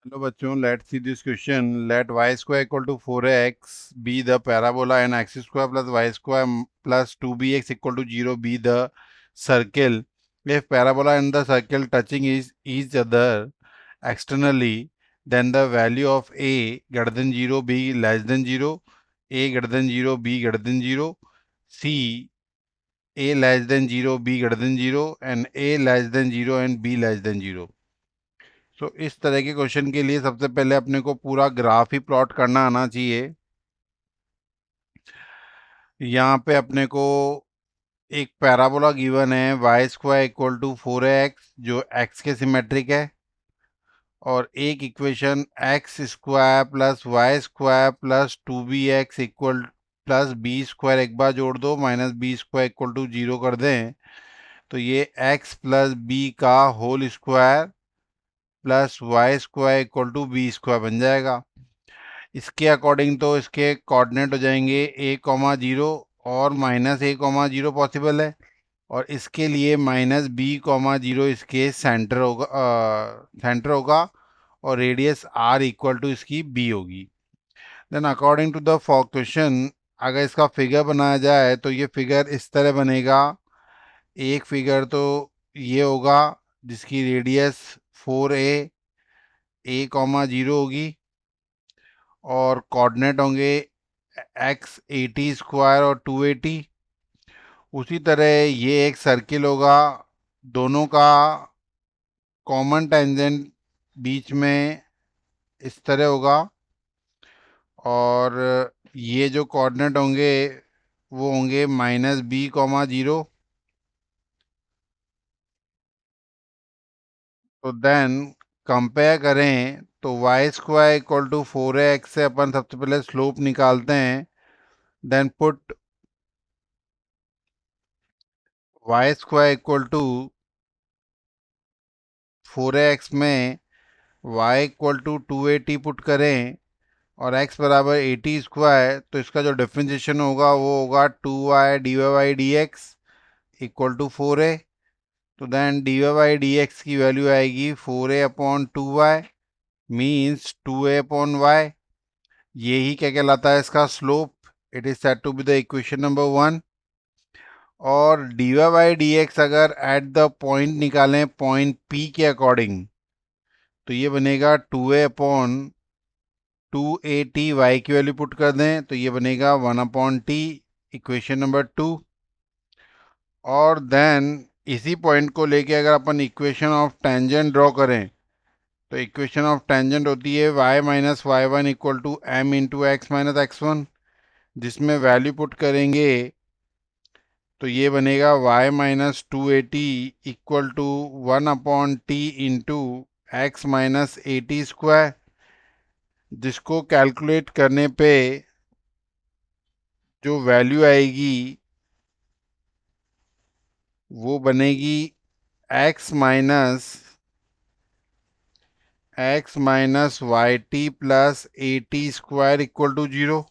Hello bachon, let's see this question. Let y square equal to 4x be the parabola and x square plus y square plus 2bx equal to 0 be the circle. If parabola and the circle touching each other externally, then the value of a greater than 0, b less than 0, a greater than 0, b greater than 0, c a less than 0, b greater than 0 and a less than 0 and b less than 0. तो इस तरह के question के लिए सबसे पहले अपने को पूरा ग्राफ ही प्लॉट करना आना चाहिए। यहाँ पे अपने को एक पैराबोला गिवन है y square equal to 4x जो x के सिमेट्रिक है, और एक equation x square plus y square plus 2bx equal plus B square एक बार जोड़ दो minus b square equal to 0 कर दें तो ये x प्लस बी का whole square plus y square equal to b square बन जाएगा। इसके अकॉर्डिंग तो इसके कोऑर्डिनेट हो जाएंगे a कॉमा 0 और माइनस a कॉमा 0 पॉसिबल है, और इसके लिए माइनस b कॉमा 0 इसके सेंटर होगा और रेडियस r इक्वल टू इसकी b होगी। Then according to the question अगर इसका फिगर बनाया जाए तो ये फिगर इस तरह बनेगा। एक फिगर तो ये होगा जिसकी रेडियस 4a कॉमा 0 होगी और कोऑर्डिनेट होंगे x 80 स्क्वायर और 280। उसी तरह ये एक सर्किल होगा, दोनों का कॉमन टेंजेंट बीच में इस तरह होगा, और ये जो कोऑर्डिनेट होंगे वो होंगे माइनस बी कॉमा 0। तो देन कंपेयर करें तो Y square equal to 4x से अपन सबसे पहले स्लोप निकालते हैं। Then put y square equal to 4x में y इक्वल टू 280 पुट करें और x बराबर 80 स्क्वायर, तो इसका जो डिफ्रेंशिएशन होगा वो होगा 2y d y by d x equal to 4a। तो then d y by d x की वैल्यू आएगी 4a upon 2y means 2a upon y। यही क्या कहलाता है इसका slope. It is said to be the equation number 1। और d y by d x अगर एट द पॉइंट निकालें पॉइंट P के अकॉर्डिंग तो ये बनेगा 2a अपॉन 280 y की वैल्यू पुट कर दें तो ये बनेगा 1 अपॉन टी, इक्वेशन नंबर 2। और देन इसी पॉइंट को लेके अगर अपन इक्वेशन ऑफ टेंजेंट ड्रॉ करें तो इक्वेशन ऑफ टेंजेंट होती है y minus y one equal to m into x minus x one, जिसमें वैल्यू पुट करेंगे तो ये बनेगा y minus 280 equal to 1 upon t into x minus 80 square, जिसको कैलकुलेट करने पे जो वैल्यू आएगी वो बनेगी x minus y t plus 80 square equal to 0,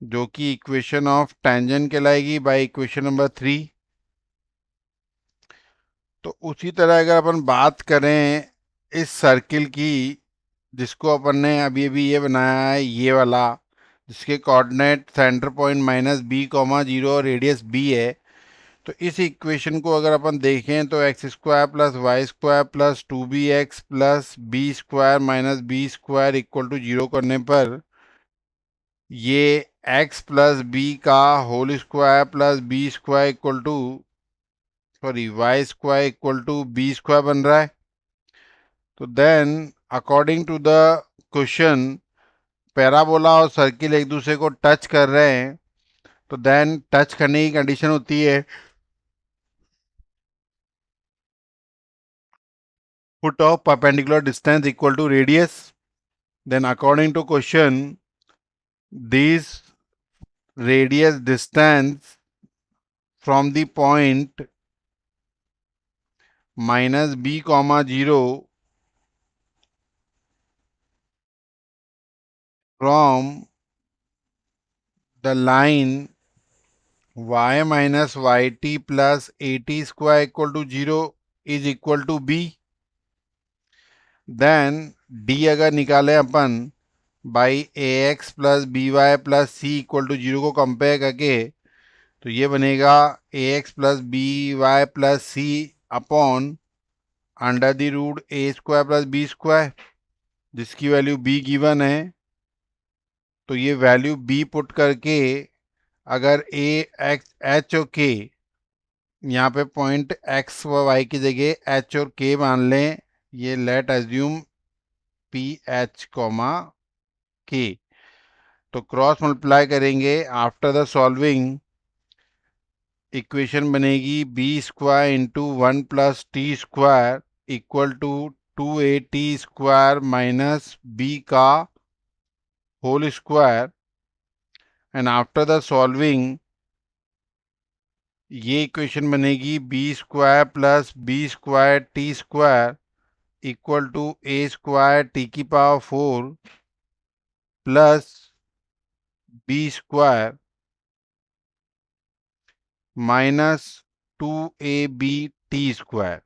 जो कि इक्वेशन ऑफ टेंजेंट कहलाएगी बाय इक्वेशन नंबर 3। तो उसी तरह अगर अपन बात करें इस सर्किल की जिसको अपन ने अभी अभी ये बनाया है ये वाला, जिसके coordinate centre point minus b comma 0 और रेडियस बी है, तो इस इक्वेशन को अगर अपन देखें तो x square plus y square plus 2bx plus B square minus b square equal to 0 करने पर ये x प्लस बी का whole square plus B square equal to y square equal to b square बन रहा है। तो then according to the question parabola और circle एक दूसरे को टच कर रहे हैं, तो देन टच करने की कंडीशन होती है put of perpendicular distance equal to radius. Then according to question, this radius distance from the point minus b comma 0 from the line y minus yt plus at square equal to 0 is equal to b. Then D अगर निकालें अपन by A X plus B Y plus C equal to zero को compare करके, तो ये बनेगा A X plus B Y plus C upon under the root A square plus B square, जिसकी value B given है। तो ये value B put करके अगर ए एक्स एच और के, यहाँ पे पॉइंट एक्स व वाई की जगह एच और के मान लें, ये let assume P H comma K, तो क्रॉस मल्टीप्लाई करेंगे आफ्टर द सॉल्विंग, इक्वेशन बनेगी B square into one plus T square equal to 2at square minus B का whole square, and after the solving ये equation बनेगी B square plus B square T square equal to A square T की power 4 plus B square minus 2ab T square.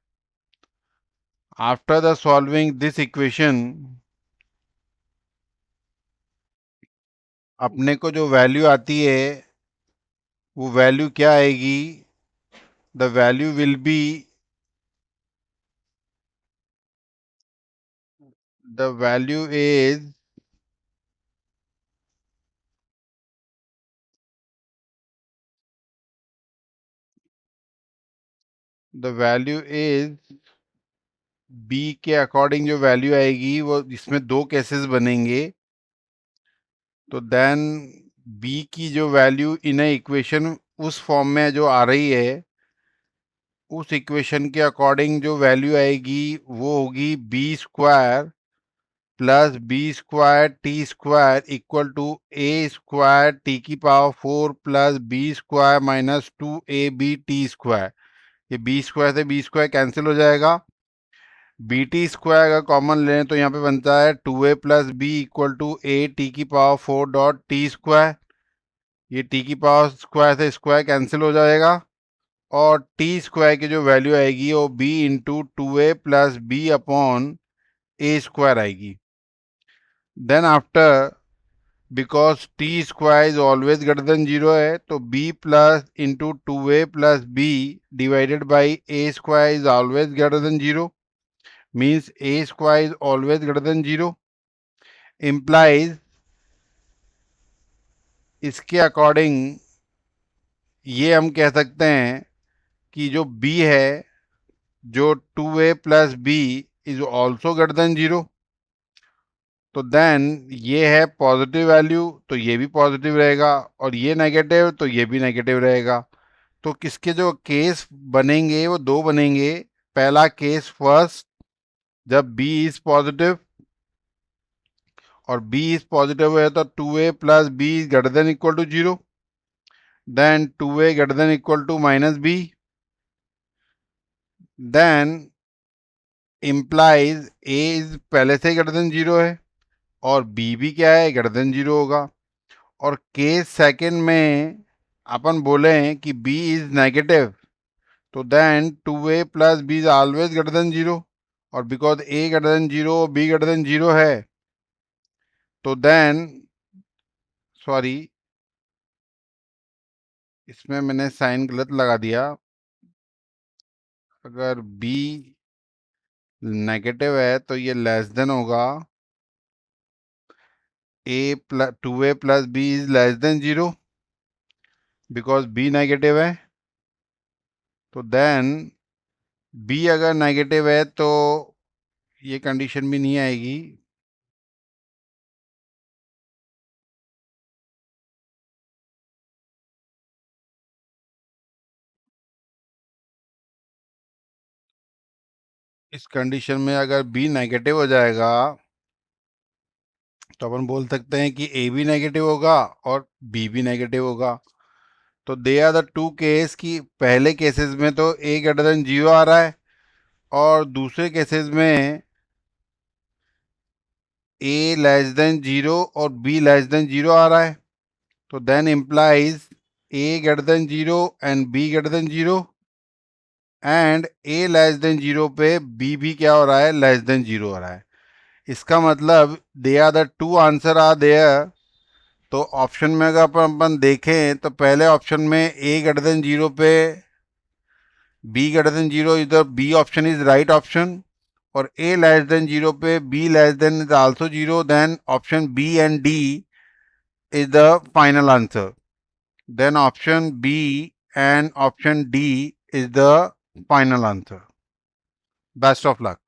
After the solving this equation, अपने को जो value आती है वो value क्या आएगी? The value will be, the value is, the value is b के अकॉर्डिंग जो वैल्यू आएगी वो, इसमें दो केसेस बनेंगे, तो देन बी की जो वैल्यू इन इक्वेशन उस फॉर्म में जो आ रही है, उस इक्वेशन के अकॉर्डिंग जो वैल्यू आएगी वो होगी B square plus B square T square equal to A square T की power 4 plus B square minus 2ab T square. ये बी स्क्वायर से बी स्क्वायर कैंसिल हो जाएगा, बी टी स्क्वायर अगर कॉमन लें तो यहाँ पे बनता है 2a plus B equal to A T की पावर 4 डॉट टी स्क्वायर। ये टी की पावर स्क्वायर से स्क्वायर कैंसिल हो जाएगा, और टी स्क्वायर की जो वैल्यू आएगी वो B into 2a plus B upon A square आएगी। Then after, because T square is always greater than zero है, तो b plus into 2a plus B divided by A square is always greater than zero, means A square is always greater than zero, implies इसके according ये हम कह सकते हैं कि जो b है, जो 2a plus B is also greater than zero, तो देन ये है पॉजिटिव वैल्यू तो ये भी पॉजिटिव रहेगा, और ये नेगेटिव तो ये भी नेगेटिव रहेगा। तो किसके जो केस बनेंगे वो दो बनेंगे। पहला केस फर्स्ट, जब b इज पॉजिटिव, और b इज पॉजिटिव है तो 2a plus B is greater than equal to zero, then 2a greater than equal to minus b, then implies a is पहले से ग्रेटर देन जीरो है और b भी क्या है, ग्रेटर देन जीरो होगा। और केस सेकंड में अपन बोले कि b इज नेगेटिव, तो then 2a plus B is always greater than zero, और because a greater than zero b greater than zero है, तो देन, सॉरी इसमें मैंने साइन गलत लगा दिया, अगर b नेगेटिव है तो ये लेस देन होगा a plus 2a plus B is less than zero, because b negative है। तो देन b अगर नेगेटिव है तो ये कंडीशन भी नहीं आएगी, इस कंडीशन में अगर b नेगेटिव हो जाएगा तो अपन बोल सकते हैं कि a भी नेगेटिव होगा और b भी नेगेटिव होगा। तो they are the two case की पहले केसेस में तो a ग्रेटर देन जीरो आ रहा है, और दूसरे केसेस में a लेस देन जीरो और b लेस देन जीरो आ रहा है। तो then implies a greater than zero and b greater than zero, and a less than zero पे b भी क्या हो रहा है, लेस देन जीरो हो रहा है। इसका मतलब they are the two answer are there. तो ऑप्शन में अगर अपन देखें तो पहले ऑप्शन में ए ग्रेटर देन जीरो पे बी ग्रेटर देन जीरो, इधर b option is right option, और ए लेस देन जीरो पे b less than is also zero, then option b and d is the final answer. Then option B and option D is the final answer. Best of luck.